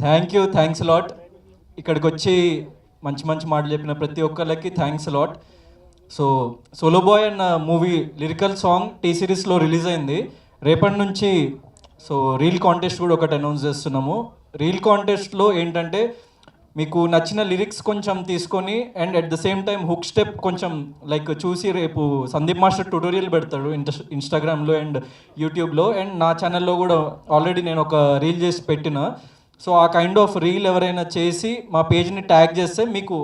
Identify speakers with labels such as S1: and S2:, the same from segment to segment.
S1: Thanks lot. ఇక్కడికి వచ్చి మంచి మంచి మాటలు చెప్పిన ప్రతి ఒక్కరికి thanks lot. So solo boy అన్న మూవీ లిరికల్ సాంగ్ టీ సిరీస్లో రిలీజ్ అయింది. రేపటి నుంచి సో రీల్ కాంటెస్ట్ కూడా ఒకటి అనౌన్స్ చేస్తున్నాము. రీల్ కాంటెస్ట్లో ఏంటంటే మీకు నచ్చిన లిరిక్స్ కొంచెం తీసుకొని and at the same time hook step కొంచెం లైక్ చూసి రేపు సందీప్ మాస్టర్ ట్యూటోరియల్ పెడతాడు ఇన్స్టాగ్రామ్లో అండ్ యూట్యూబ్లో అండ్ నా ఛానల్లో కూడా ఆల్రెడీ నేను ఒక రీల్ చేసి పెట్టిన. సో ఆ కైండ్ ఆఫ్ రీల్ ఎవరైనా చేసి మా పేజ్ని ట్యాగ్ చేస్తే మీకు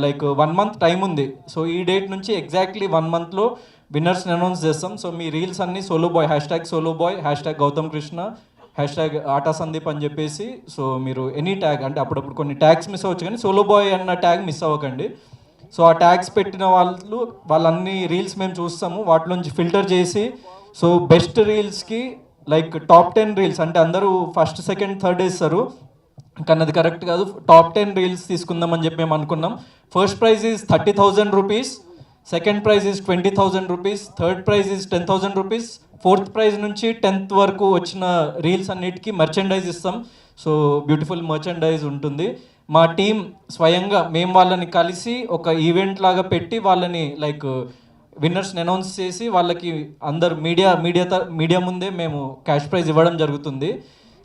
S1: లైక్ 1 month టైం ఉంది. సో ఈ డేట్ నుంచి ఎగ్జాక్ట్లీ 1 monthలో విన్నర్స్ని అనౌన్స్ చేస్తాం. సో మీ రీల్స్ అన్నీ solo boy #solo boy #Gautham Krishna #Aata Sandeep అని చెప్పేసి సో మీరు ఎనీ ట్యాగ్ అంటే అప్పుడప్పుడు కొన్ని ట్యాగ్స్ మిస్ అవ్వచ్చు కానీ సోలో బాయ్ అన్న ట్యాగ్ మిస్ అవ్వకండి. సో ఆ ట్యాగ్స్ పెట్టిన వాళ్ళన్ని రీల్స్ మేము చూస్తాము. వాటిలోంచి ఫిల్టర్ చేసి సో బెస్ట్ రీల్స్కి లైక్ టాప్ 10 రీల్స్ అంటే అందరూ ఫస్ట్ సెకండ్ థర్డ్ వేస్తారు కానీ అది కరెక్ట్ కాదు. టాప్ 10 రీల్స్ తీసుకుందామని చెప్పి మేము అనుకున్నాం. First prize is 30,000 rupees, second prize is 20,000 rupees, third prize is 10,000 rupees, fourth prize నుంచి 10th వరకు వచ్చిన రీల్స్ అన్నిటికీ మర్చెండైజ్ ఇస్తాం. సో బ్యూటిఫుల్ మర్చెండైజ్ ఉంటుంది. మా టీం స్వయంగా మేము వాళ్ళని కలిసి ఒక ఈవెంట్ లాగా పెట్టి వాళ్ళని లైక్ విన్నర్స్ని అనౌన్స్ చేసి వాళ్ళకి అందరు మీడియా ముందే మేము క్యాష్ ప్రైజ్ ఇవ్వడం జరుగుతుంది.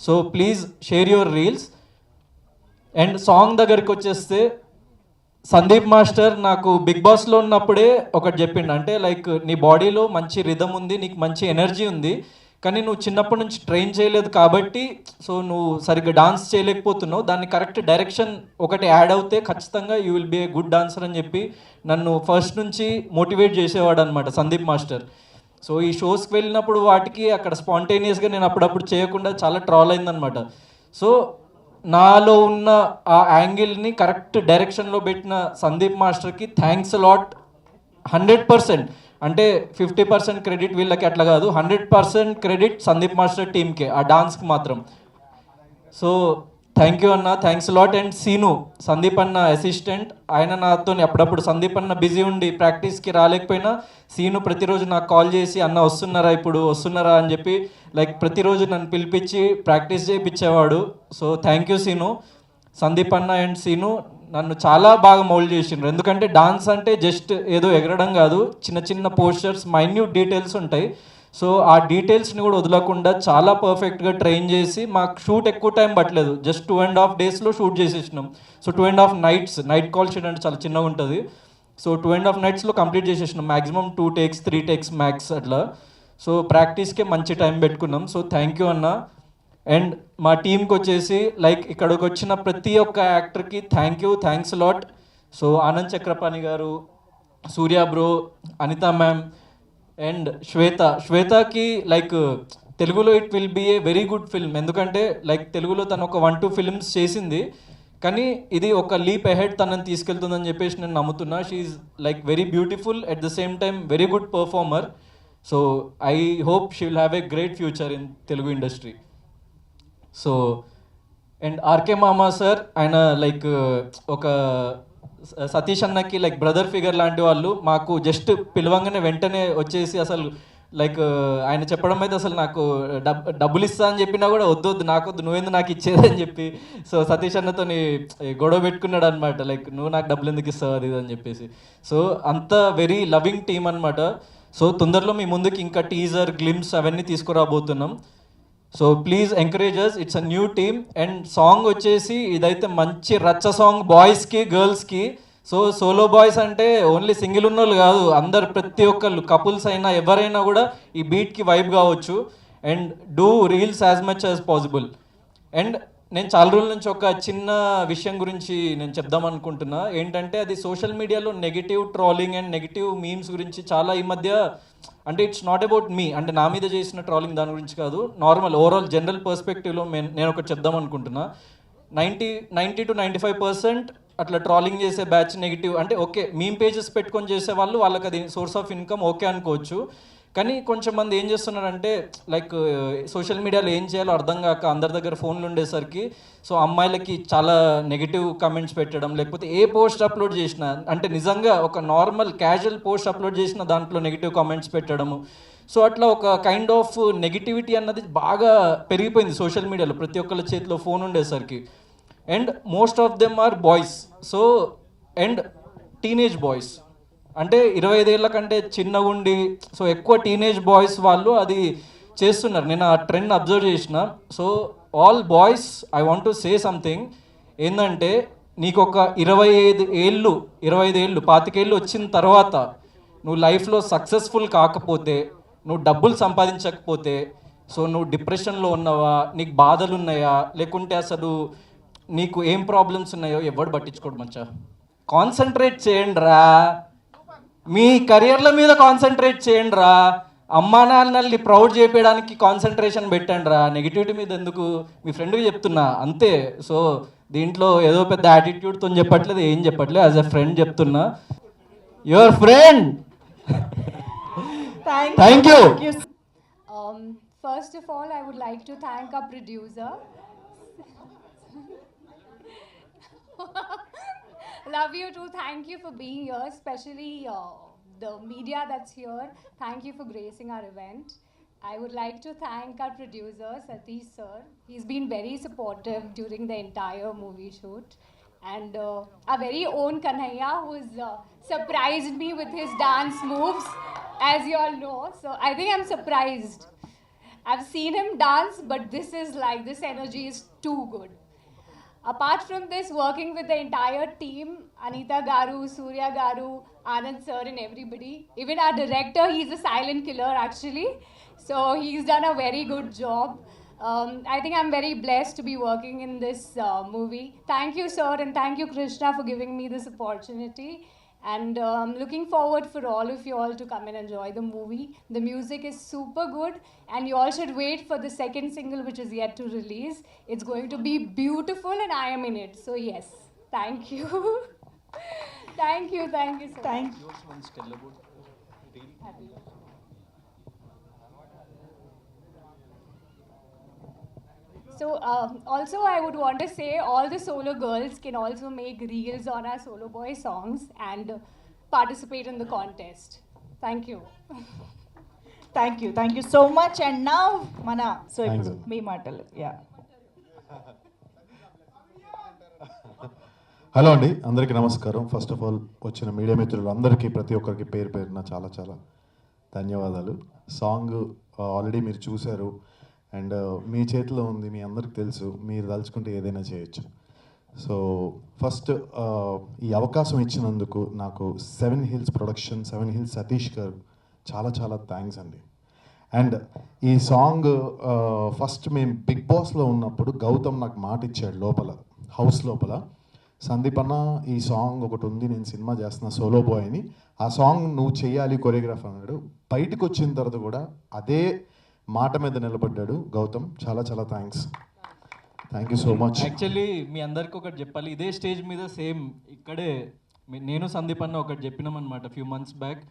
S1: So please share your reels. And song దగ్గరికి వచ్చేస్తే సందీప్ మాస్టర్ నాకు బిగ్ బాస్లో ఉన్నప్పుడే ఒకటి చెప్పిండు, అంటే లైక్ నీ బాడీలో మంచి రిథమ్ ఉంది, నీకు మంచి ఎనర్జీ ఉంది, కానీ నువ్వు చిన్నప్పటి నుంచి ట్రైన్ చేయలేదు కాబట్టి సో నువ్వు సరిగ్గా డాన్స్ చేయలేకపోతున్నావు. దాన్ని కరెక్ట్ డైరెక్షన్ ఒకటి యాడ్ అవుతే ఖచ్చితంగా you will be a good dancer అని చెప్పి నన్ను ఫస్ట్ నుంచి మోటివేట్ చేసేవాడు అనమాట సందీప్ మాస్టర్. సో ఈ షోస్కి వెళ్ళినప్పుడు వాటికి అక్కడ స్పాంటేనియస్గా నేను అప్పుడప్పుడు చేయకుండా చాలా ట్రాల్ అయిందనమాట. సో నాలో ఉన్న ఆ యాంగిల్ని కరెక్ట్ డైరెక్షన్లో పెట్టిన సందీప్ మాస్టర్కి థ్యాంక్స్ లాట్. 100% అంటే 50% క్రెడిట్ వీళ్ళకి అట్లా కాదు, 100% క్రెడిట్ సందీప్ మాస్టర్ టీమ్కే ఆ డాన్స్కి మాత్రం. సో థ్యాంక్ యూ అన్న, thanks lot. And Seenu Sandeep అన్న అసిస్టెంట్, ఆయన నాతో అప్పుడప్పుడు సందీప్ అన్న బిజీ ఉండి ప్రాక్టీస్కి రాలేకపోయినా సీను ప్రతిరోజు నాకు కాల్ చేసి అన్న వస్తున్నారా అని చెప్పి లైక్ ప్రతిరోజు నన్ను పిలిపించి ప్రాక్టీస్ చేయించేవాడు. So thank you Seenu. Sandeep అన్న అండ్ సీను నన్ను చాలా బాగా మౌల్డ్ చేసిండ్రు. ఎందుకంటే డాన్స్ అంటే జస్ట్ ఏదో ఎగరడం కాదు, చిన్న చిన్న పోస్చర్స్ మైన్యూట్ డీటెయిల్స్ ఉంటాయి. సో ఆ డీటెయిల్స్ని కూడా వదలకుండా చాలా పర్ఫెక్ట్గా ట్రైన్ చేసి మాకు షూట్ ఎక్కువ టైం పట్టలేదు, జస్ట్ 2.5 daysలో షూట్ చేసేసినాం. So 2.5 nights night call sheet అంటే చాలా చిన్నగా ఉంటుంది. సో 2.5 nightsలో కంప్లీట్ చేసేసినాం. మ్యాక్సిమం 2 takes 3 takes మ్యాక్స్ అట్లా. సో ప్రాక్టీస్కే మంచి టైం పెట్టుకున్నాం. సో థ్యాంక్ యూ అన్న. అండ్ మా టీంకి వచ్చేసి లైక్ ఇక్కడికి వచ్చిన ప్రతి ఒక్క యాక్టర్కి thanks lot. So Anand Chakrapani గారు, Surya bro, Anitha ma'am and శ్వేతకి లైక్ తెలుగులో it will be a very good film. ఎందుకంటే లైక్ తెలుగులో తను ఒక 1-2 films చేసింది కానీ ఇది ఒక లీప్ అహెడ్ తనని తీసుకెళ్తుందని చెప్పేసి నేను నమ్ముతున్నా. She like very beautiful at the same time very good performer. So I hope she will have a great future in Telugu industry. So and RK మామా సార్, ఆయన లైక్ ఒక సతీష్ అన్నకి లైక్ బ్రదర్ ఫిగర్ లాంటి వాళ్ళు. మాకు జస్ట్ పిలవంగానే వెంటనే వచ్చేసి అసలు లైక్ ఆయన చెప్పడం అయితే అసలు నాకు డబ్బులు ఇస్తా అని చెప్పినా కూడా వద్దు నాకొద్దు, నువ్వేందు నాకు ఇచ్చేదని చెప్పి సో సతీష్ అన్నతో గొడవ పెట్టుకున్నాడు అనమాట, లైక్ నువ్వు నాకు డబ్బులు ఎందుకు ఇస్తావు అది అని చెప్పేసి. సో అంత వెరీ లవింగ్ టీమ్ అనమాట. సో తొందరలో మీ ముందుకి ఇంకా టీజర్ గ్లిమ్స్ అవన్నీ తీసుకురాబోతున్నాం. So please encourage us, it's a new team. And song వచ్చేసి ఇదైతే మంచి రచ్చ సాంగ్ బాయ్స్కి గర్ల్స్కి. సో సోలో బాయ్స్ అంటే ఓన్లీ సింగిల్ ఉన్నోళ్ళు కాదు, అందరు ప్రతి ఒక్కళ్ళు కపుల్స్ అయినా ఎవరైనా కూడా ఈ బీట్కి వైబ్ కావచ్చు. And do reels as much as possible. And నేను చాలా రోజుల నుంచి ఒక చిన్న విషయం గురించి నేను చెప్దాం అనుకుంటున్నా. ఏంటంటే అది సోషల్ మీడియాలో negative trolling and negative memes గురించి చాలా ఈ మధ్య, అంటే ఇట్స్ నాట్ అబౌట్ మీ, అంటే నా మీద చేసిన ట్రోలింగ్ దాని గురించి కాదు, నార్మల్ ఓవరాల్ జనరల్ పర్స్పెక్టివ్లో నేను ఒకటి చెప్దాం అనుకుంటున్నా. 90 to 95% అట్లా ట్రాలింగ్ చేసే బ్యాచ్ నెగిటివ్, అంటే ఓకే మీమ్ పేజెస్ పెట్టుకొని చేసే వాళ్ళకి అది సోర్స్ ఆఫ్ ఇన్కమ్ ఓకే అనుకోవచ్చు. కానీ కొంచెం మంది ఏం చేస్తున్నారంటే లైక్ సోషల్ మీడియాలో ఏం చేయాలో అర్థం కాక అందరి దగ్గర ఫోన్లు ఉండేసరికి సో అమ్మాయిలకి చాలా నెగిటివ్ కమెంట్స్ పెట్టడం, లేకపోతే ఏ పోస్ట్ అప్లోడ్ చేసినా అంటే నిజంగా ఒక నార్మల్ క్యాజువల్ పోస్ట్ అప్లోడ్ చేసిన దాంట్లో నెగిటివ్ కామెంట్స్ పెట్టడము. సో అట్లా ఒక కైండ్ ఆఫ్ నెగిటివిటీ అన్నది బాగా పెరిగిపోయింది సోషల్ మీడియాలో, ప్రతి ఒక్కళ్ళ చేతిలో ఫోన్ ఉండేసరికి. And most of them are boys. So and teenage boys అంటే 25 ఏళ్ళ కంటే చిన్నగా ఉండి, సో ఎక్కువ టీనేజ్ బాయ్స్ వాళ్ళు అది చేస్తున్నారు. నేను ఆ ట్రెండ్ అబ్జర్వ్ చేసిన. So all boys, I want to say something ఏంటంటే, నీకు ఒక 25 ఏళ్ళు 25 ఏళ్ళు వచ్చిన తర్వాత నువ్వు లైఫ్లో సక్సెస్ఫుల్ కాకపోతే, నువ్వు డబ్బులు సంపాదించకపోతే, సో నువ్వు డిప్రెషన్లో ఉన్నావా, నీకు బాధలు ఉన్నాయా, లేకుంటే అసలు నీకు ఏం ప్రాబ్లమ్స్ ఉన్నాయో ఎవడు పట్టించుకోడు మచ్చా. కాన్సన్ట్రేట్ చేయండి రా, మీ కెరియర్ల మీద కాన్సన్ట్రేట్ చేయండి రా, అమ్మా నాన్నల్ని ప్రౌడ్ చేయడానికి కాన్సన్ట్రేషన్ పెట్టండి రా, నెగిటివిటీ మీద ఎందుకు. మీ ఫ్రెండ్కి చెప్తున్నా అంతే. సో దీంట్లో ఏదో పెద్ద యాటిట్యూడ్తో చెప్పట్లేదు, ఏం చెప్పట్లేదు, యాజ్ ఎ ఫ్రెండ్ చెప్తున్నా. Your friend. Thank you.
S2: First of all, I would like to thank our producer. Love you too. Thank you for being here, especially the media that's here. Thank you for gracing our event. I would like to thank our producer, Satish sir. He's been very supportive during the entire movie shoot. And our very own Kanhaiya, who's surprised me with his dance moves, as you all know. So I think I'm surprised. I've seen him dance, but this energy is too good. Apart from this, working with the entire team, Anita Garu, Surya Garu, Anand sir and everybody, even our director, he's a silent killer actually. So he's done a very good job. I think I'm very blessed to be working in this movie. Thank you sir, and thank you Krishna for giving me this opportunity. And looking forward for all of you all to come and enjoy the movie. The music is super good, and you all should wait for the second single, which is yet to release. It's going to be beautiful, and I am in it. So yes, thank you. Thank you so
S3: Thank
S2: much. So also I would want to say all the solo girls can also make reels on our Solo Boy songs and participate in the contest. Thank you.
S3: Thank you so much. And now mana so
S4: Thanks.
S3: ఇప్పుడు మీ మాటలు. Yeah.
S4: Hello అండి, అందరికీ నమస్కారం. First of all వచ్చిన media మిత్రులు అందరికీ ప్రతి ఒక్కరికి పేరు పేరున చాలా చాలా ధన్యవాదాలు. సాంగ్ ఆల్రెడీ మీరు చూశారు, అండ్ మీ చేతిలో ఉంది, మీ అందరికి తెలుసు, మీరు తలుచుకుంటే ఏదైనా చేయొచ్చు. సో ఫస్ట్ ఈ అవకాశం ఇచ్చినందుకు నాకు 7 Hills ప్రొడక్షన్, 7 Hills సతీష్ గారు చాలా చాలా థ్యాంక్స్ అండి. అండ్ ఈ సాంగ్ ఫస్ట్ మేము బిగ్ బాస్లో ఉన్నప్పుడు గౌతమ్ నాకు మాట ఇచ్చాడు లోపల, హౌస్ లోపల, సందీప్ అన్న ఈ సాంగ్ ఒకటి ఉంది, నేను సినిమా చేస్తున్నా సోలో బాయ్ అని, ఆ సాంగ్ నువ్వు చేయాలి కొరియోగ్రాఫ్ అన్నాడు. బయటకు వచ్చిన తర్వాత కూడా అదే మాట మీద నిలబడ్డాడు గౌతమ్. చాలా చాలా థ్యాంక్స్ సో మచ్.
S1: యాక్చువల్లీ మీ అందరికీ ఒకటి చెప్పాలి, ఇదే స్టేజ్ మీద సేమ్ ఇక్కడే నేను సందీప్ అన్న ఒకటి చెప్పినాం అనమాట ఫ్యూ మంత్స్ బ్యాక్.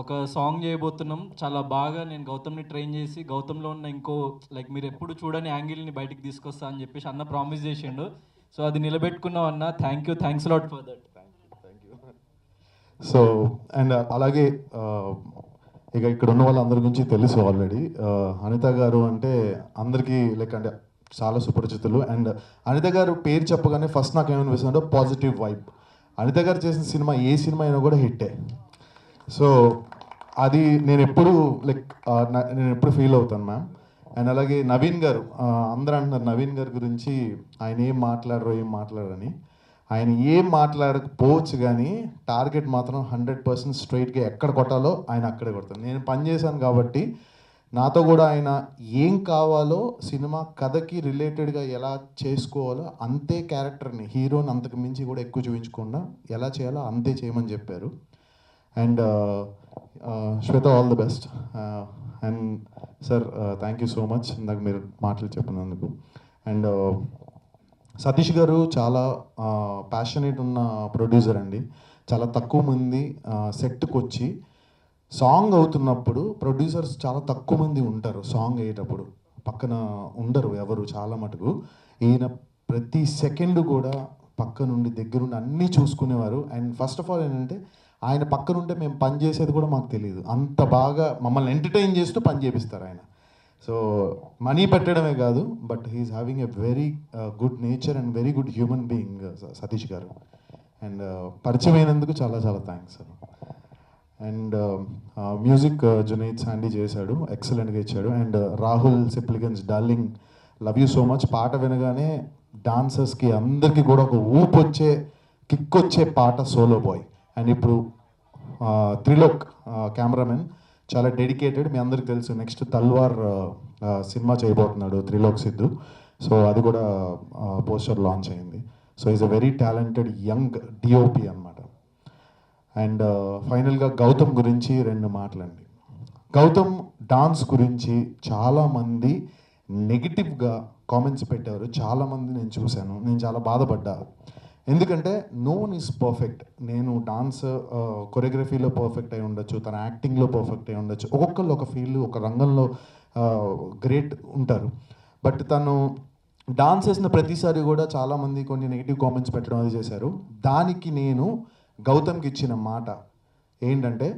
S1: ఒక సాంగ్ చేయబోతున్నాం, చాలా బాగా నేను గౌతమ్ని ట్రైన్ చేసి గౌతమ్లో ఉన్న ఇంకో లైక్ మీరు ఎప్పుడు చూడని యాంగిల్ని బయటికి తీసుకొస్తా అని చెప్పేసి అన్న ప్రామిస్ చేసిండు. సో అది నిలబెట్టుకున్నాం అన్న. Thanks lot for that.
S4: So and అలాగే ఇక ఇక్కడ ఉన్న వాళ్ళందరి గురించి తెలుసు ఆల్రెడీ. అనిత గారు అంటే అందరికీ లైక్ అంటే చాలా సుపరిచితులు. అండ్ అనిత గారు పేరు చెప్పగానే ఫస్ట్ నాకు ఏమనిపిస్తుందంటే పాజిటివ్ వైబ్. అనిత గారు చేసిన సినిమా ఏ సినిమా అయినా కూడా హిట్టే. సో అది నేను ఎప్పుడు ఫీల్ అవుతాను మ్యామ్. అండ్ అలాగే నవీన్ గారు, అందరూ అంటున్నారు నవీన్ గారి గురించి ఆయన ఏం మాట్లాడరని. ఆయన ఏం మాట్లాడకపోవచ్చు కానీ టార్గెట్ మాత్రం 100% స్ట్రైట్గా ఎక్కడ కొట్టాలో ఆయన అక్కడే కొడతాను. నేను పనిచేశాను కాబట్టి నాతో కూడా ఆయన ఏం కావాలో సినిమా కథకి రిలేటెడ్గా ఎలా చేసుకోవాలో అంతే క్యారెక్టర్ని, హీరోని అంతకు మించి కూడా ఎక్కువ చూపించకుండా ఎలా చేయాలో అంతే చేయమని చెప్పారు. And Shweta, all the best. And sir thank you so much ఇందాక మీరు మాటలు చెప్పినందుకు. అండ్ సతీష్ గారు చాలా ప్యాషనేట్ ఉన్న ప్రొడ్యూసర్ అండి. చాలా తక్కువ మంది సెట్కి వచ్చి సాంగ్ అవుతున్నప్పుడు ప్రొడ్యూసర్స్ చాలా తక్కువ మంది ఉంటారు. సాంగ్ అయ్యేటప్పుడు పక్కన ఉండరు ఎవరు, చాలా మటుకు. ఈయన ప్రతి సెకండ్ కూడా పక్క నుండి దగ్గరుండి అన్నీ చూసుకునేవారు. అండ్ ఫస్ట్ ఆఫ్ ఆల్ ఏంటంటే ఆయన పక్కన ఉంటే మేము పని చేసేది కూడా మాకు తెలియదు, అంత బాగా మమ్మల్ని ఎంటర్టైన్ చేస్తూ పని చేపిస్తారు ఆయన. సో మనీ పెట్టడమే కాదు, but he's having a very good nature and very good human being Satish garu. And పరిచయం అయినందుకు చాలా చాలా thanks. And music Junaid Sandy చేశాడు, ఎక్సలెంట్గా ఇచ్చాడు. And Rahul Sipligunj darling, love you so much. పాట వినగానే డాన్సర్స్కి అందరికీ కూడా ఒక ఊపు వచ్చే, కిక్ వచ్చే పాట సోలో బాయ్. అండ్ ఇప్పుడు త్రిలోక్ కెమెరామెన్ చాలా డెడికేటెడ్, మీ అందరికి తెలుసు నెక్స్ట్ తల్వార్ సినిమా చేయబోతున్నాడు త్రిలోక్ సిద్ధు. సో అది కూడా పోస్టర్ లాంచ్ అయింది. So is a very talented young DOP అనమాట. అండ్ ఫైనల్గా గౌతమ్ గురించి 2 మాటలండి. గౌతమ్ డాన్స్ గురించి చాలామంది నెగిటివ్గా కామెంట్స్ పెట్టారు, చాలామంది నేను చూశాను, నేను చాలా బాధపడ్డా. ఎందుకంటే నో వన్ ఈజ్ పర్ఫెక్ట్. నేను డాన్స్ కొరియోగ్రఫీలో పర్ఫెక్ట్ అయి ఉండొచ్చు, తన యాక్టింగ్లో పర్ఫెక్ట్ అయి ఉండొచ్చు, ఒక్కొక్కళ్ళు ఒక ఫీల్డ్ ఒక రంగంలో గ్రేట్ ఉంటారు. బట్ తను డాన్స్ చేసిన ప్రతిసారి కూడా చాలామంది కొన్ని నెగిటివ్ కామెంట్స్ పెట్టడం అది చేశారు. దానికి నేను గౌతమ్కి ఇచ్చిన మాట ఏంటంటే,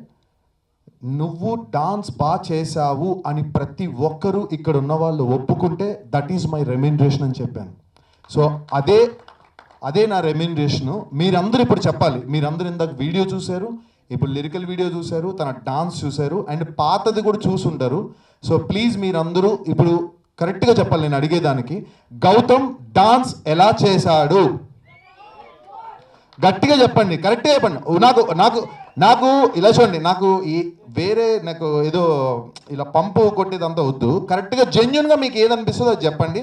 S4: నువ్వు డాన్స్ బాగా చేశావు అని ప్రతి ఒక్కరూ ఇక్కడ ఉన్న వాళ్ళు ఒప్పుకుంటే దట్ ఈజ్ మై రెమ్యూనరేషన్ అని చెప్పాను. సో అదే నా రెమ్యూనరేషను. మీరందరూ ఇప్పుడు చెప్పాలి. మీరందరూ ఇందాక వీడియో చూశారు, ఇప్పుడు లిరికల్ వీడియో చూశారు, తన డాన్స్ చూశారు, అండ్ పాతది కూడా చూసుంటారు. సో ప్లీజ్ మీరందరూ ఇప్పుడు కరెక్ట్గా చెప్పాలి నేను అడిగేదానికి. గౌతమ్ డాన్స్ ఎలా చేశాడు గట్టిగా చెప్పండి, కరెక్ట్గా చెప్పండి. నాకు ఇలా చూడండి, నాకు నాకు ఏదో ఇలా పంపు కొట్టేదంతా వద్దు. కరెక్ట్గా జెన్యున్గా మీకు ఏదనిపిస్తుందో అది చెప్పండి.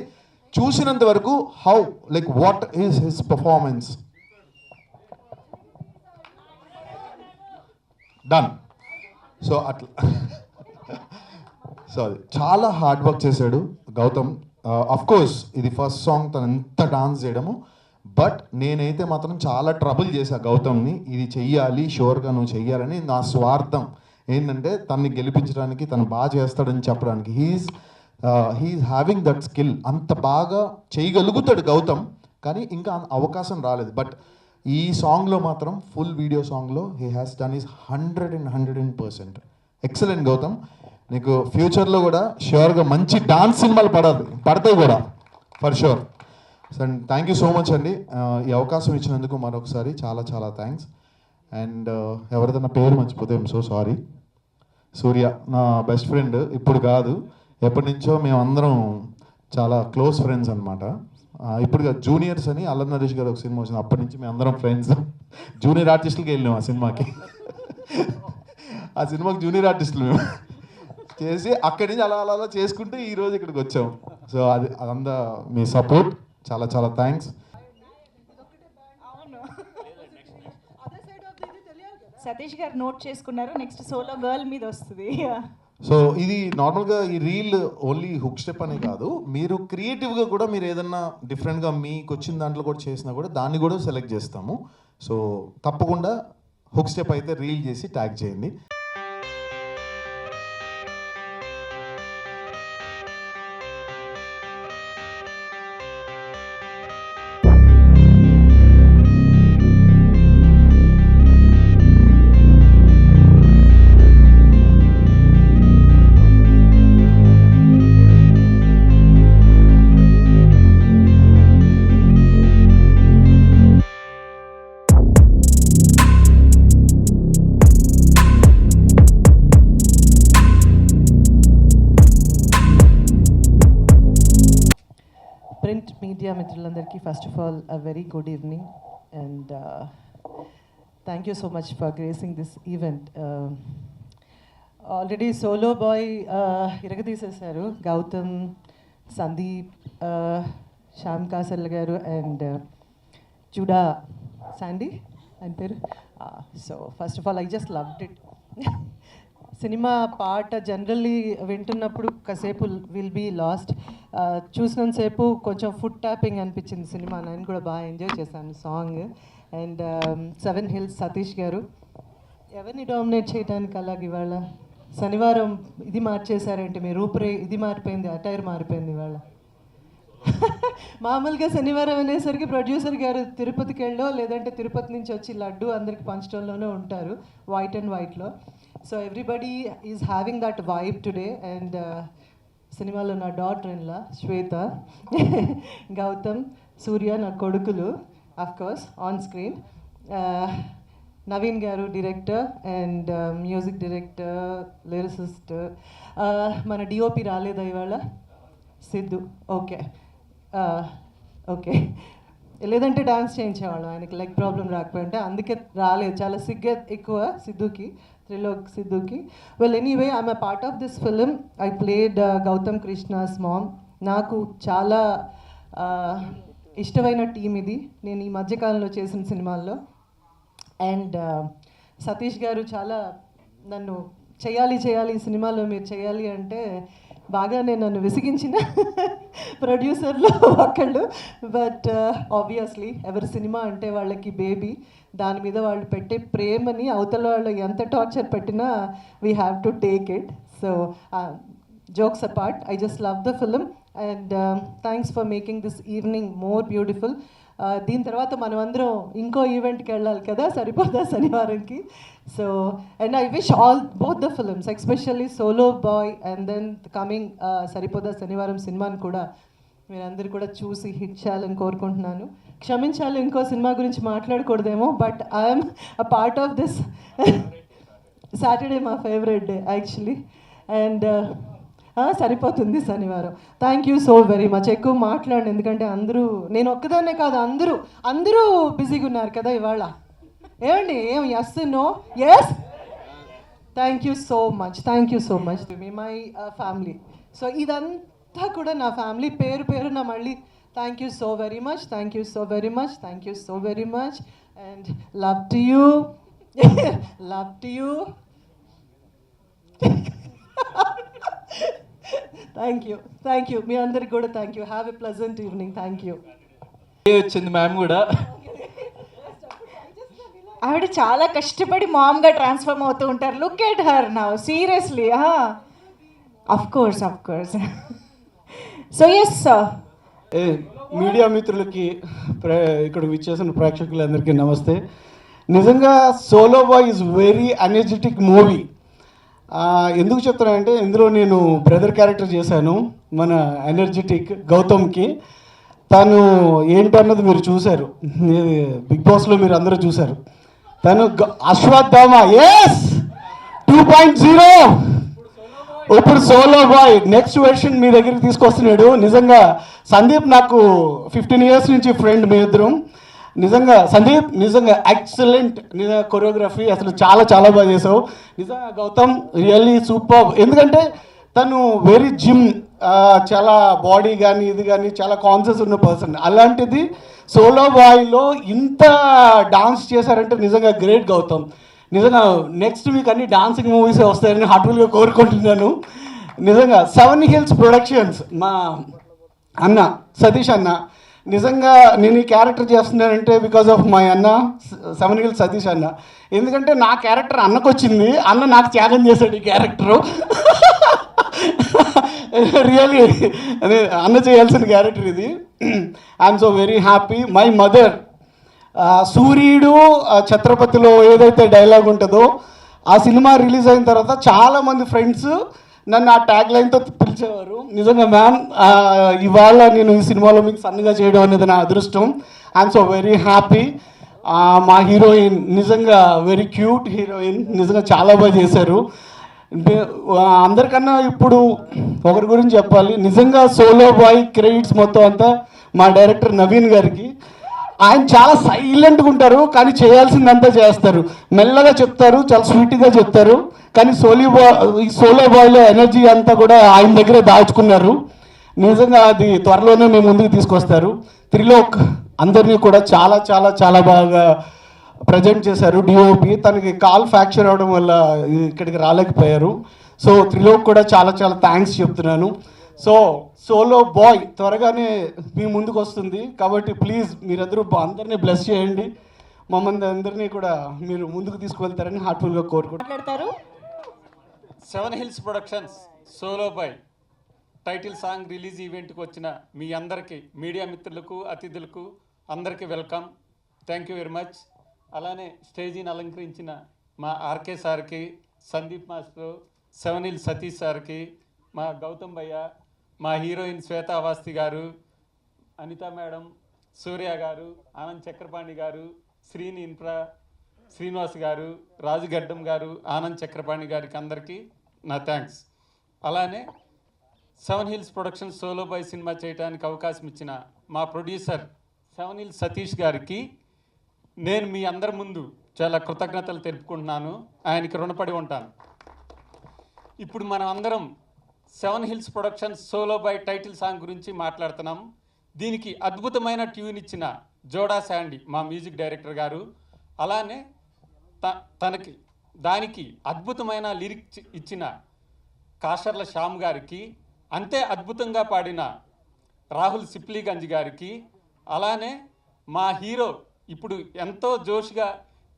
S4: చూసినంత వరకు how like what is his performance. Done. So అట్లా సో అది చాలా హార్డ్ వర్క్ చేశాడు గౌతమ్. అఫ్ కోర్స్ ఇది ఫస్ట్ సాంగ్ తను ఎంత డాన్స్ చేయడము, బట్ నేనైతే మాత్రం చాలా ట్రబుల్ చేశాను గౌతమ్ని. ఇది చెయ్యాలి, షూర్గా నువ్వు చెయ్యాలని. నా స్వార్థం ఏంటంటే తనని గెలిపించడానికి, తను బాగా చేస్తాడని చెప్పడానికి. He's having that skill. అంత బాగా చేయగలుగుతాడు గౌతమ్, కానీ ఇంకా అవకాశం రాలేదు. బట్ ఈ సాంగ్లో మాత్రం ఫుల్ వీడియో సాంగ్లో he has done is 100% excellent Gautham. నీకు ఫ్యూచర్లో కూడా ష్యూర్గా మంచి డాన్స్ సినిమాలు పడతాయి కూడా for sure. And thank you so much అండి ఈ అవకాశం ఇచ్చినందుకు మరొకసారి చాలా చాలా థ్యాంక్స్. అండ్ ఎవరిదన్నా పేరు మర్చిపోతే ఐమ్ సో సారీ. సూర్య నా బెస్ట్ ఫ్రెండ్, ఇప్పుడు కాదు ఎప్పటి నుంచో మేమందరం చాలా క్లోజ్ ఫ్రెండ్స్ అనమాట. ఇప్పుడు జూనియర్స్ అని అల్లరి నరేష్ గారు ఒక సినిమా వచ్చింది, అప్పటి నుంచి మేము అందరం ఫ్రెండ్స్. జూనియర్ ఆర్టిస్టులకి వెళ్ళాము ఆ సినిమాకి. ఆ సినిమాకి జూనియర్ ఆర్టిస్టులు మేము చేసి అక్కడి నుంచి అలా అలా అలా చేసుకుంటూ ఈరోజు ఇక్కడికి వచ్చాము. సో అదంతా మీ సపోర్ట్, చాలా చాలా థ్యాంక్స్.
S3: సతీష్ గారు నోట్ చేసుకున్నారు, నెక్స్ట్ సోలో గర్ల్ మీద వస్తుంది.
S4: సో ఇది నార్మల్గా ఈ రీల్ ఓన్లీ హుక్ స్టెప్ అనే కాదు, మీరు క్రియేటివ్గా కూడా మీరు ఏదన్నా డిఫరెంట్గా మీకు వచ్చిన దాంట్లో కూడా చేసినా కూడా దాన్ని కూడా సెలెక్ట్ చేస్తాము. సో తప్పకుండా హుక్ స్టెప్ అయితే రీల్ చేసి ట్యాగ్ చేయండి.
S5: ప్రింట్ మీడియా మిత్రులందరికీ first of all a very good evening and thank you so much for gracing this event. Already solo boy ఇరగదీసేశారు గౌతమ్, సందీప్, శ్యామ్ కాసల్ గారు అండ్ జుడా శాండీ ఆయన పేరు. So first of all I just loved it. Cinema పాట generally వింటున్నప్పుడు కాసేపు will be last. చూసినంతసేపు కొంచెం food tapping అనిపించింది cinema, నేను కూడా బాగా ఎంజాయ్ చేశాను సాంగ్. అండ్ 7 Hills సతీష్ గారు ఎవరిని డామినేట్ చేయడానికి అలాగే ఇవాళ శనివారం ఇది మార్చేశారంటే మీ రూపురే ఇది మారిపోయింది, అటైర్ మారిపోయింది ఇవాళ. మామూలుగా శనివారం అనేసరికి ప్రొడ్యూసర్ గారు తిరుపతికి వెళ్ళో లేదంటే తిరుపతి నుంచి వచ్చి లడ్డు అందరికి పంచడంలోనే ఉంటారు, వైట్ అండ్ వైట్లో. So everybody is having that vibe today. And సినిమాలో నా డాటర్ ఇన్లా శ్వేత, గౌతమ్, సూర్య నా కొడుకులు of course on screen. Naveen గారు director and music director, lyricist. మన డిఓపి రాలేదా ఇవాళ? సిద్ధు. ఓకే ఓకే, లేదంటే డాన్స్ చేయించేవాళ్ళం, ఆయనకి లెగ్ ప్రాబ్లం రాకపోయింటే అందుకే రాలేదు. చాలా సిగ్గు ఎక్కువ సిద్ధుకి, త్రిలోక్ సిద్ధుకి. Well anyway, I'm a part of this film. I played Gautham Krishna's ma'am. నాకు చాలా ఇష్టమైన టీం ఇది, నేను ఈ మధ్యకాలంలో చేసిన సినిమాల్లో. అండ్ సతీష్ గారు చాలా నన్ను చేయాలి ఈ సినిమాలో మీరు చేయాలి అంటే బాగానే నన్ను విసిగించిన ప్రొడ్యూసర్లో ఒకళ్ళు. బట్ ఆబ్వియస్లీ ఎవరి సినిమా అంటే వాళ్ళకి బేబీ, దాని మీద వాళ్ళు పెట్టే ప్రేమని అవతల వాళ్ళు ఎంత టార్చర్ పెట్టినా we have to take it. So jokes apart, I just love the film and thanks for making this evening more beautiful. దీని తర్వాత మనం అందరం ఇంకో ఈవెంట్కి వెళ్ళాలి కదా, సరిపోదా శనివారంకి. So and I wish all both the films, especially solo boy and then coming Saripodhaa Sanivaaram సినిమాని కూడా మీరందరూ కూడా చూసి హిట్ చేయాలని కోరుకుంటున్నాను. క్షమించాలి ఇంకో సినిమా గురించి మాట్లాడకూడదేమో, but I'm a part of this. Saturday మా ఫేవరెట్ డే యాక్చువల్లీ. అండ్ సరిపోతుంది Sanivaaram. Thank you so very much. ఎక్కువ మాట్లాడండి ఎందుకంటే అందరూ, నేను ఒక్కదాన్నే కాదు, అందరూ బిజీగా ఉన్నారు కదా ఇవాళ. ఏమండి ఏం yes no? Yes, thank you so much మీ మై ఫ్యామిలీ. సో ఇదంతా కూడా నా ఫ్యామిలీ, పేరు నా మళ్ళీ thank you so very much and love to you. Thank you మీ అందరికి కూడా thank you. Have a pleasant evening. Thank you.
S1: వచ్చింది మ్యామ్ కూడా.
S3: ఆవిడ చాలా కష్టపడి మామ్గా ట్రాన్స్ఫార్మ్ అవుతూ ఉంటారు. Look at her now, seriously. Of course. So yes,
S6: media మిత్రులకి, ఇక్కడ విచ్చేసిన ప్రేక్షకులందరికీ నమస్తే. నిజంగా solo boy is very energetic movie. ఎందుకు చెప్తున్నానంటే ఇందులో నేను బ్రదర్ క్యారెక్టర్ చేశాను మన ఎనర్జెటిక్ గౌతమ్కి. తను ఏంటన్నది మీరు చూశారు, బిగ్ బాస్లో మీరు అందరూ చూశారు. తను అశ్వత్థామ, ఎస్ 2.0, ఇప్పుడు సోలో బాయ్ నెక్స్ట్ వెర్షన్ మీ దగ్గరికి తీసుకొస్తున్నాడు. నిజంగా సందీప్ నాకు 15 years నుంచి ఫ్రెండ్, మీ ఇద్దరం. నిజంగా సందీప్ నిజంగా ఎక్సలెంట్, కొరియోగ్రఫీ అసలు చాలా బాగా చేసావు. నిజంగా గౌతమ్ రియల్లీ సూపర్. ఎందుకంటే తను వెరీ జిమ్, చాలా బాడీ కానీ ఇది కానీ చాలా కాన్షియస్ ఉన్న పర్సన్. అలాంటిది సోలో బాయ్లో ఇంత డాన్స్ చేశారంటే నిజంగా గ్రేట్ గౌతమ్. నిజంగా నెక్స్ట్ వీక్ అన్ని డాన్సింగ్ మూవీసే వస్తాయని హార్ట్ఫుల్గా కోరుకుంటున్నాను. నిజంగా 7 Hills ప్రొడక్షన్స్ మా అన్న సతీష్ అన్న, నిజంగా నేను ఈ క్యారెక్టర్ చేస్తున్నానంటే బికాజ్ ఆఫ్ మై అన్న 7 Hills సతీష్ అన్న. ఎందుకంటే నా క్యారెక్టర్ అన్నకు వచ్చింది, అన్న నాకు త్యాగం చేశాడు ఈ క్యారెక్టరు. రియలీ అదే అన్న చేయాల్సిన క్యారెక్టర్ ఇది. I'm so very happy. My mother, సూర్యుడు ఛత్రపతిలో ఏదైతే డైలాగ్ ఉంటుందో ఆ సినిమా రిలీజ్ అయిన తర్వాత చాలామంది ఫ్రెండ్స్ నన్ను ఆ ట్యాగ్ లైన్తో పిలిచేవారు. నిజంగా మ్యామ్, ఇవాళ నేను ఈ సినిమాలో మీకు సన్నగా చేయడం అనేది నా అదృష్టం. I'm so very happy. మా హీరోయిన్ నిజంగా వెరీ క్యూట్ హీరోయిన్, నిజంగా చాలా బాగా చేశారు. అందరికన్నా ఇప్పుడు ఒకరి గురించి చెప్పాలి. నిజంగా సోలో బాయ్ క్రెడిట్స్ మొత్తం అంతా మా డైరెక్టర్ నవీన్ గారికి. ఆయన చాలా సైలెంట్గా ఉంటారు కానీ చేయాల్సిందంతా చేస్తారు, మెల్లగా చెప్తారు, చాలా స్వీట్గా చెప్తారు. కానీ ఈ సోలో బాయ్లో ఎనర్జీ అంతా కూడా ఆయన దగ్గరే దాచుకున్నారు. నిజంగా అది త్వరలోనే మేము ముందుకు తీసుకొస్తారు. త్రిలోక్ అందరినీ కూడా చాలా బాగా ప్రజెంట్ చేశారు. డిఓపి తనకి కాల్ ఫ్రాక్చర్ అవడం వల్ల ఇక్కడికి రాలేకపోయారు. సో త్రిలోక్ కూడా చాలా థ్యాంక్స్ చెప్తున్నాను. సో సోలో బాయ్ త్వరగానే మీ ముందుకు వస్తుంది కాబట్టి ప్లీజ్ మీరందరూ అందరినీ బ్లెస్ చేయండి. మమ్మల్ని అందరినీ కూడా మీరు ముందుకు తీసుకువెళ్తారని హార్ట్ఫుల్గా కోరుకుంటున్నాను.
S3: మాట్లాడతారు.
S7: 7 Hills productions solo boy title song release ఈవెంట్కి వచ్చిన మీ అందరికీ, మీడియా మిత్రులకు, అతిథులకు అందరికీ welcome. Thank you very much. అలానే స్టేజీని అలంకరించిన మా ఆర్కే సార్కి, సందీప్ మాస్టర్, సెవెనిల్ సతీష్ సార్కి, మా గౌతమ్ భయ్య, మా హీరోయిన్ శ్వేతా అవాస్తి గారు, అనిత మేడం, సూర్య గారు, ఆనంద్ చక్రపాణి గారు, శ్రీని ఇన్ఫ్రా శ్రీనివాస్ గారు, రాజుగడ్డం గారు, ఆనంద్ చక్రపాణి గారికి అందరికీ నా థ్యాంక్స్. అలానే 7 Hills production solo boy cinema చేయడానికి అవకాశం ఇచ్చిన మా ప్రొడ్యూసర్ సెవెనిల్ సతీష్ గారికి నేను మీ అందరి ముందు చాలా కృతజ్ఞతలు తెలుపుకుంటున్నాను. ఆయనకి రుణపడి ఉంటాను. ఇప్పుడు మనం అందరం 7 Hills production solo boy title song గురించి మాట్లాడుతున్నాం. దీనికి అద్భుతమైన ట్యూన్ ఇచ్చిన జోడా శాండీ మా మ్యూజిక్ డైరెక్టర్ గారు, అలానే దానికి అద్భుతమైన లిరిక్స్ ఇచ్చిన కాషర్ల శ్యామ్ గారికి, అంతే అద్భుతంగా పాడిన రాహుల్ సిప్లీగంజ్ గారికి, అలానే మా హీరో ఇప్పుడు ఎంతో జోష్గా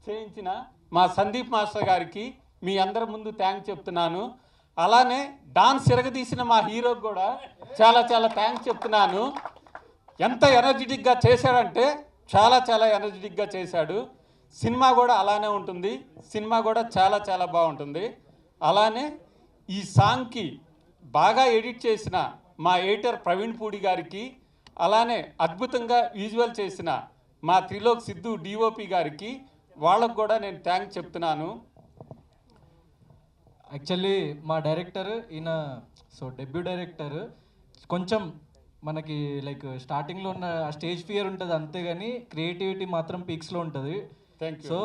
S7: చేయించిన మా సందీప్ మాస్టర్ గారికి మీ అందరి ముందు థ్యాంక్స్ చెప్తున్నాను. అలానే డాన్స్ ఎరగదీసిన మా హీరోకి కూడా చాలా చాలా థ్యాంక్స్ చెప్తున్నాను. ఎంత ఎనర్జెటిక్గా చేశాడంటే చాలా చాలా ఎనర్జెటిక్గా చేశాడు. సినిమా కూడా అలానే ఉంటుంది. సినిమా కూడా చాలా చాలా బాగుంటుంది. అలానే ఈ సాంగ్కి బాగా ఎడిట్ చేసిన మా ఎడిటర్ ప్రవీణ్ పూడి గారికి, అలానే అద్భుతంగా విజువల్ చేసిన మా త్రిలోక్ సిద్ధు డిఓపి గారికి, వాళ్ళకు కూడా నేను థ్యాంక్స్ చెప్తున్నాను.
S1: యాక్చువల్లీ మా డైరెక్టర్ ఈయన డెబ్యూ డైరెక్టర్ కొంచెం మనకి లైక్ స్టార్టింగ్లో ఉన్న స్టేజ్ ఫియర్ ఉంటుంది అంతేగాని క్రియేటివిటీ మాత్రం పీక్స్లో ఉంటుంది.
S7: Thank you.
S1: సో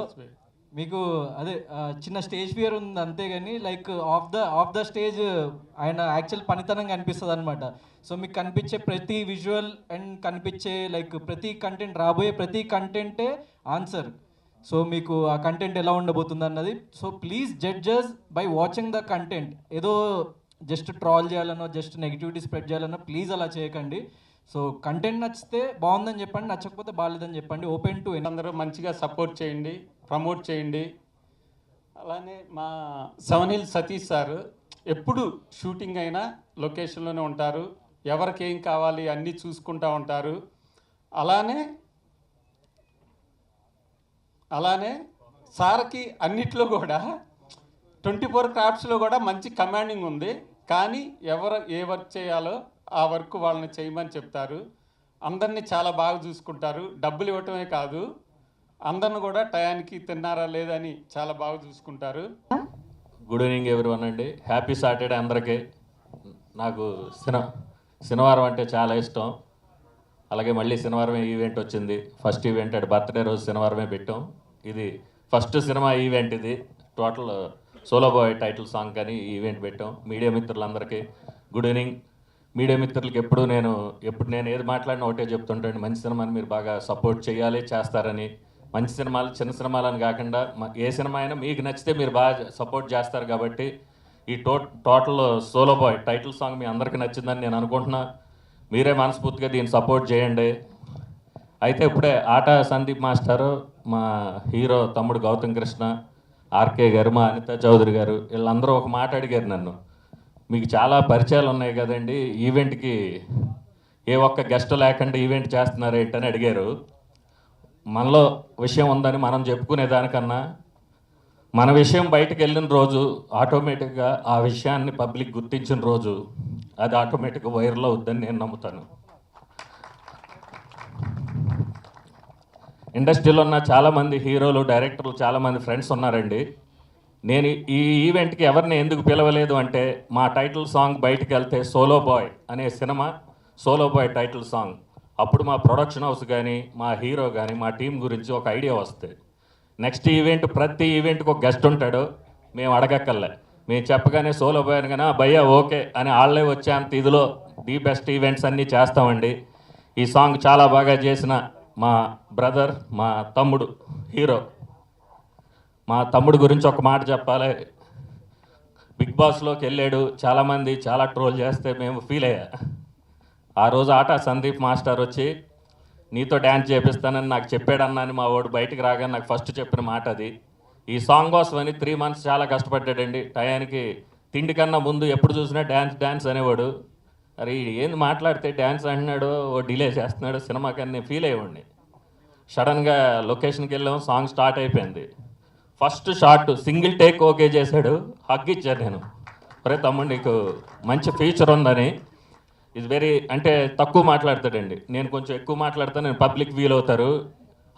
S1: మీకు అదే చిన్న స్టేజ్ ఫియర్ ఉంది అంతేగాని లైక్ ఆఫ్ ద స్టేజ్ ఆయన యాక్చువల్ పనితనంగా అనిపిస్తుంది అనమాట. సో మీకు కనిపించే ప్రతి విజువల్ అండ్ కనిపించే లైక్ ప్రతి కంటెంట్, రాబోయే ప్రతి కంటెంటే ఆన్సర్. సో మీకు ఆ కంటెంట్ ఎలా ఉండబోతుంది అన్నది. So please judges by watching the content. ఏదో జస్ట్ ట్రాల్ చేయాలనో జస్ట్ నెగిటివిటీ స్ప్రెడ్ చేయాలనో ప్లీజ్ అలా చేయకండి. సో కంటెంట్ నచ్చితే బాగుందని చెప్పండి, నచ్చకపోతే బాగాలేదని చెప్పండి. ఓపెన్ టు
S7: అందరూ మంచిగా సపోర్ట్ చేయండి, ప్రమోట్ చేయండి. అలానే మా 7 హిల్స్ సతీష్ సార్ ఎప్పుడు షూటింగ్ అయినా లొకేషన్లోనే ఉంటారు. ఎవరికి ఏం కావాలి అన్నీ చూసుకుంటూ ఉంటారు. అలానే సార్కి అన్నిట్లో కూడా 24 క్రాఫ్ట్స్లో కూడా మంచి కమాండింగ్ ఉంది. కానీ ఏ వర్క్ చేయాలో ఆ వర్క్ వాళ్ళని చేయమని చెప్తారు. అందరినీ చాలా బాగా చూసుకుంటారు. డబ్బులు ఇవ్వటమే కాదు, అందరిని కూడా టయానికి తిన్నారా లేదని చాలా బాగా చూసుకుంటారు.
S8: గుడ్ ఈవినింగ్ ఎవరివన్ అండి. హ్యాపీ సాటర్డే అందరికీ. నాకు శనివారం అంటే చాలా ఇష్టం. అలాగే మళ్ళీ శనివారమే ఈవెంట్ వచ్చింది. ఫస్ట్ ఈవెంట్ అంటే బర్త్డే రోజు శనివారమే పెట్టాం. ఇది ఫస్ట్ సినిమా ఈవెంట్. ఇది total solo boy title song కానీ ఈవెంట్ పెట్టాం. మీడియా మిత్రులందరికీ గుడ్ ఈవినింగ్. మీడియా మిత్రులకి ఎప్పుడు నేను ఏది మాట్లాడినా ఒకటే చెప్తుంటాను, మంచి సినిమాని మీరు బాగా సపోర్ట్ చేయాలి, చేస్తారని. మంచి సినిమాలు చిన్న సినిమాలని కాకుండా ఏ సినిమా అయినా మీకు నచ్చితే మీరు బాగా సపోర్ట్ చేస్తారు. కాబట్టి ఈ total solo boy title song మీ అందరికీ నచ్చిందని నేను అనుకుంటున్నా. మీరే మనస్ఫూర్తిగా దీన్ని సపోర్ట్ చేయండి. అయితే ఇప్పుడే ఆట సందీప్ మాస్టారు, మా హీరో తమ్ముడు గౌతమ్ కృష్ణ, ఆర్కే గారు, మా అనిత చౌదరి గారు వీళ్ళందరూ ఒక మాట అడిగారు నన్ను, మీకు చాలా పరిచయాలు ఉన్నాయి కదండి, ఈవెంట్కి ఏ ఒక్క గెస్ట్ లేకుండా ఈవెంట్ చేస్తున్నారు ఏంటని అడిగారు. మనలో విషయం ఉందని మనం చెప్పుకునే దానికన్నా మన విషయం బయటకు వెళ్ళిన రోజు ఆటోమేటిక్గా ఆ విషయాన్ని పబ్లిక్ గుర్తించిన రోజు అది ఆటోమేటిక్గా వైరల్ అవుద్దని నేను నమ్ముతాను. ఇండస్ట్రీలో ఉన్న చాలామంది హీరోలు, డైరెక్టర్లు, చాలామంది ఫ్రెండ్స్ ఉన్నారండి. నేను ఈ ఈవెంట్కి ఎవరిని ఎందుకు పిలవలేదు అంటే, మా టైటిల్ సాంగ్ బయటికి వెళ్తే సోలో బాయ్ అనే cinema solo boy title song, అప్పుడు మా ప్రొడక్షన్ హౌస్ కానీ మా హీరో కానీ మా టీం గురించి ఒక ఐడియా వస్తుంది. నెక్స్ట్ ఈవెంట్ ప్రతి ఈవెంట్కి ఒక గెస్ట్ ఉంటాడు, మేము అడగక్కర్లే. మేము చెప్పగానే సోలో బాయ్ అనగానే భయ్యా ఓకే అని వాళ్ళే వచ్చేంత ఇదిలో ది బెస్ట్ ఈవెంట్స్ అన్నీ చేస్తామండి. ఈ సాంగ్ చాలా బాగా చేసిన మా బ్రదర్, మా తమ్ముడు హీరో, మా తమ్ముడు గురించి ఒక మాట చెప్పాలి. బిగ్ బాస్లోకి వెళ్ళాడు, చాలామంది చాలా ట్రోల్ చేస్తే మేము ఫీల్ అయ్యా. ఆ రోజు ఆట సందీప్ మాస్టర్ వచ్చి నీతో డ్యాన్స్ చేపిస్తానని నాకు చెప్పాడన్నా అని మా వాడు బయటికి రాగానే నాకు ఫస్ట్ చెప్పిన మాట అది. ఈ సాంగ్ కోసమని 3 months చాలా కష్టపడ్డాడండి. టయానికి తిండి కన్నా ముందు ఎప్పుడు చూసినా డ్యాన్స్ అనేవాడు. అరే ఏంది మాట్లాడితే డ్యాన్స్ అంటున్నాడు, ఓ డిలే చేస్తున్నాడు సినిమాకి అని ఫీల్ అయ్యండి. సడన్గా లొకేషన్కి వెళ్ళాం, సాంగ్ స్టార్ట్ అయిపోయింది. First shot single take okay చేశాడు, హగ్ ఇచ్చాను నేను. ఒరే తమ్ముడు నీకు మంచి ఫ్యూచర్ ఉందని. ఇది వెరీ అంటే తక్కువ మాట్లాడతాడండి, నేను కొంచెం ఎక్కువ మాట్లాడతాను, నేను పబ్లిక్ ఫీల్ అవుతారు.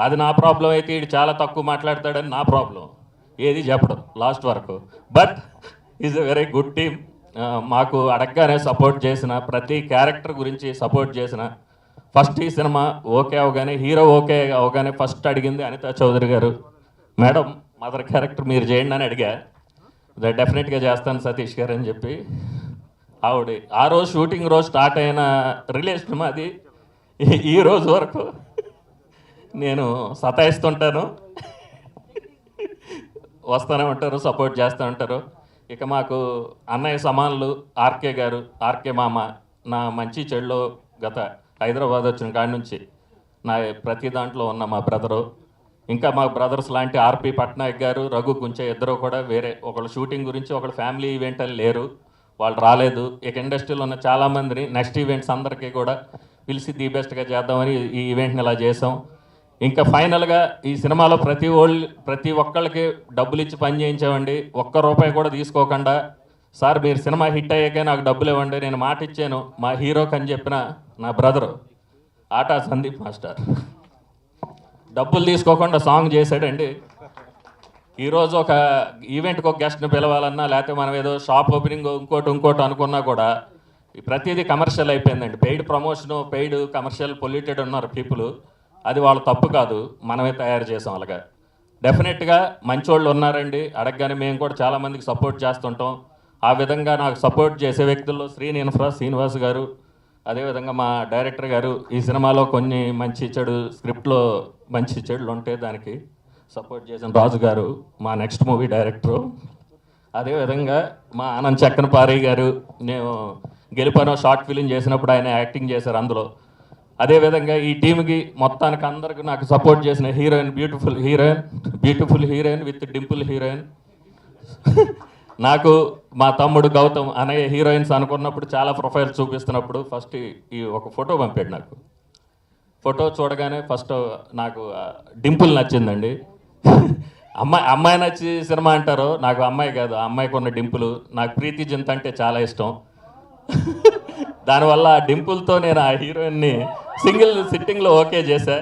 S8: అది నా ప్రాబ్లం అయితే ఇది చాలా తక్కువ మాట్లాడతాడని నా ప్రాబ్లం. ఏది చెప్పడం లాస్ట్ వరకు. But is a very good team. మాకు అడగగానే సపోర్ట్ చేసిన, ప్రతి క్యారెక్టర్ గురించి సపోర్ట్ చేసిన. ఫస్ట్ ఈ సినిమా ఓకే అవగానే, హీరో ఓకే అవగానే ఫస్ట్ అడిగింది అనితా చౌదరి గారు, మేడం మదర్ క్యారెక్టర్ మీరు చేయండి అని అడిగా. డెఫినెట్గా చేస్తాను సతీష్ గారు అని చెప్పి ఆవిడ ఆ రోజు షూటింగ్ రోజు స్టార్ట్ అయిన రిలేషన్ అది ఈ రోజు వరకు నేను సతాయిస్తుంటాను, వస్తూనే ఉంటారు, సపోర్ట్ చేస్తూ ఉంటారు. ఇక మాకు అన్నయ్య సమానులు ఆర్కే గారు, ఆర్కే మామ, నా మంచి చెడులో గత హైదరాబాద్ వచ్చిన కాడి నుంచి నా ప్రతి దాంట్లో ఉన్న మా బ్రదరు. ఇంకా మా బ్రదర్స్ లాంటి ఆర్పి పట్నాయక్ గారు, రఘు కుంచే ఇద్దరు కూడా వేరే, ఒకళ్ళు షూటింగ్ గురించి ఒకళ్ళు ఫ్యామిలీ ఈవెంట్ అని లేరు, వాళ్ళు రాలేదు. ఇక ఇండస్ట్రీలో ఉన్న చాలామందిని నెక్స్ట్ ఈవెంట్స్ అందరికీ కూడా పిలిచి ది బెస్ట్గా చేద్దామని ఈ ఈవెంట్ని ఇలా చేసాం. ఇంకా ఫైనల్గా ఈ సినిమాలో ప్రతి ఒక్కళ్ళకి డబ్బులు ఇచ్చి పని చేయించామండి, ఒక్క రూపాయి కూడా తీసుకోకుండా. సార్ మీరు సినిమా హిట్ అయ్యాకే నాకు డబ్బులు ఇవ్వండి, నేను మాట ఇచ్చాను మా హీరోకి అని చెప్పిన నా బ్రదరు ఆటా సందీప్ మాస్టర్ డబ్బులు తీసుకోకుండా సాంగ్ చేశాడండి. ఈరోజు ఒక ఈవెంట్కి ఒక గెస్ట్ని పిలవాలన్నా, లేకపోతే మనం ఏదో షాప్ ఓపెనింగ్ ఇంకోటి అనుకున్నా కూడా ప్రతిదీ కమర్షియల్ అయిపోయిందండి. Paid promotion, paid commercial polluted ఉన్నారు పీపుల్. అది వాళ్ళ తప్పు కాదు, మనమే తయారు చేసాం అలాగా. డెఫినెట్గా మంచోళ్ళు ఉన్నారండి, అడగగానే మేము కూడా చాలామందికి సపోర్ట్ చేస్తుంటాం. ఆ విధంగా నాకు సపోర్ట్ చేసే వ్యక్తుల్లో శ్రీనివాస్ గారు, అదేవిధంగా మా డైరెక్టర్ గారు, ఈ సినిమాలో కొన్ని మంచి చెడు స్క్రిప్ట్లో మంచి చెడులు ఉంటే దానికి సపోర్ట్ చేసిన రాజు గారు, మా నెక్స్ట్ మూవీ డైరెక్టరు. అదేవిధంగా మా ఆనంద్ చక్కనపారి గారు, నేను గెలుపనో షార్ట్ ఫిలిం చేసినప్పుడు ఆయన యాక్టింగ్ చేశారు అందులో. అదేవిధంగా ఈ టీంకి మొత్తానికి అందరికి నాకు సపోర్ట్ చేసిన heroine, beautiful heroine with Dimple heroine. నాకు మా తమ్ముడు గౌతమ్ అన్నయ్య హీరోయిన్స్ అనుకున్నప్పుడు చాలా ప్రొఫైల్స్ చూపిస్తున్నప్పుడు ఫస్ట్ ఈ ఒక ఫోటో పంపాడు నాకు. ఫోటో చూడగానే ఫస్ట్ నాకు డింపుల్ నచ్చిందండి. అమ్మాయి నచ్చి సినిమా అంటారు, నాకు అమ్మాయి కాదు, ఆ అమ్మాయికి ఉన్న డింపుల్. నాకు ప్రీతి జింత అంటే చాలా ఇష్టం. దానివల్ల ఆ డింపుల్తో నేను ఆ హీరోయిన్ని సింగిల్ సిట్టింగ్లో ఓకే చేశా.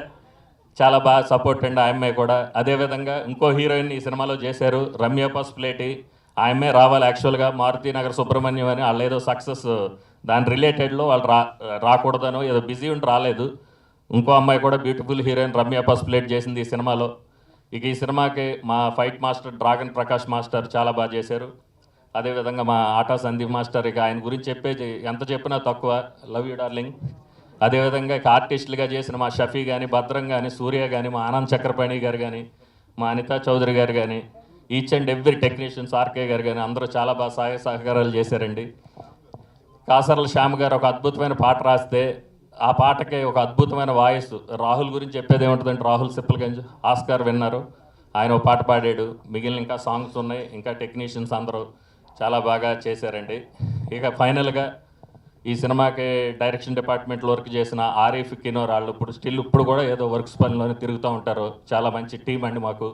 S8: చాలా బాగా సపోర్ట్ అండి ఆ అమ్మాయి కూడా. అదేవిధంగా ఇంకో హీరోయిన్ ఈ సినిమాలో చేశారు, రమ్య పసుపులేటి. ఆ అమ్మాయి రావాలి యాక్చువల్గా, మారుతినగర్ సుబ్రహ్మణ్యం అని. వాళ్ళు ఏదో సక్సెస్ దాని రిలేటెడ్లో వాళ్ళు రాకూడదనో ఏదో బిజీ ఉండి రాలేదు. ఇంకో అమ్మాయి కూడా బ్యూటిఫుల్ హీరోయిన్ రమ్య పసుపులేటి చేసింది ఈ సినిమాలో. ఇక ఈ సినిమాకి మా fight master dragon Prakash master చాలా బాగా చేశారు. అదేవిధంగా మా ఆటా సందీప్ మాస్టర్, ఇక ఆయన గురించి చెప్పేది ఎంత చెప్పినా తక్కువ, లవ్ యూ డార్లింగ్. అదేవిధంగా ఇక ఆర్టిస్టులుగా చేసిన మా షఫీ కానీ, భద్రం కానీ, సూర్య కానీ, మా ఆనంద్ చక్రపాణి గారు కానీ, మా అనితా చౌదరి గారు కానీ, each and every technicians RK garu కానీ అందరూ చాలా బాగా సహాయ సహకారాలు చేశారండి. కాసర్ల శ్యామ్ గారు ఒక అద్భుతమైన పాట రాస్తే ఆ పాటకే ఒక అద్భుతమైన వాయిస్. రాహుల్ గురించి చెప్పేది ఏముంటుందంటే, రాహుల్ సిప్పల్గంజ్ ఆస్కార్ విన్నారు, ఆయన ఒక పాట పాడాడు. మిగిలిన ఇంకా సాంగ్స్ ఉన్నాయి, ఇంకా టెక్నీషియన్స్ అందరూ చాలా బాగా చేశారండి. ఇక ఫైనల్గా ఈ సినిమాకి డైరెక్షన్ డిపార్ట్మెంట్లో వర్క్ చేసిన ఆరిఫ్ కినోర్ వాళ్ళు ఇప్పుడు కూడా ఏదో వర్క్స్ పనిలోనే తిరుగుతూ ఉంటారు. చాలా మంచి టీం అండి మాకు.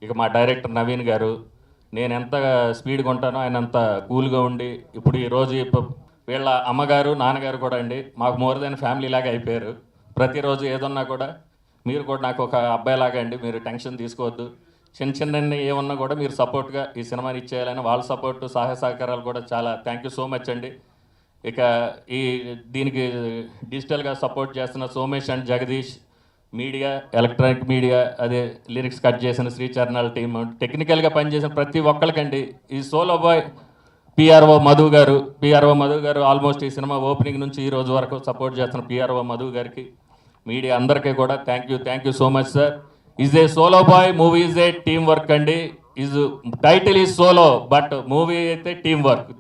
S8: ఇక మా డైరెక్టర్ నవీన్ గారు, నేను ఎంత స్పీడ్గా ఉంటానో ఆయన అంత కూల్గా ఉండి, ఇప్పుడు ఈరోజు వీళ్ళ అమ్మగారు నాన్నగారు కూడా అండి మాకు మోర్ దెన్ ఫ్యామిలీ లాగా అయిపోయారు. ప్రతిరోజు ఏదన్నా కూడా మీరు కూడా నాకు ఒక అబ్బాయిలాగా అండి, మీరు టెన్షన్ తీసుకోవద్దు, చిన్న ఏమన్నా కూడా మీరు సపోర్ట్గా ఈ సినిమాని ఇచ్చేయాలని వాళ్ళ సపోర్టు సహాయ సహకారాలు కూడా చాలా థ్యాంక్ యూ సో మచ్ అండి. ఇక దీనికి డిజిటల్గా సపోర్ట్ చేస్తున్న Somesh and Jagadish, media, electronic media, అదే లిరిక్స్ కట్ చేసిన శ్రీచరణాల టీమ్, టెక్నికల్గా పనిచేసిన ప్రతి ఒక్కరికండి. ఈ సోలో బాయ్ పిఆర్ఓ మధు గారు ఆల్మోస్ట్ ఈ సినిమా ఓపెనింగ్ నుంచి ఈ రోజు వరకు సపోర్ట్ చేస్తున్న పిఆర్ఓ మధు గారికి, మీడియా అందరికీ కూడా thank you so much sir. Is a solo boy, movie is a team work అండి. Title is solo but movie అయితే టీమ్ వర్క్.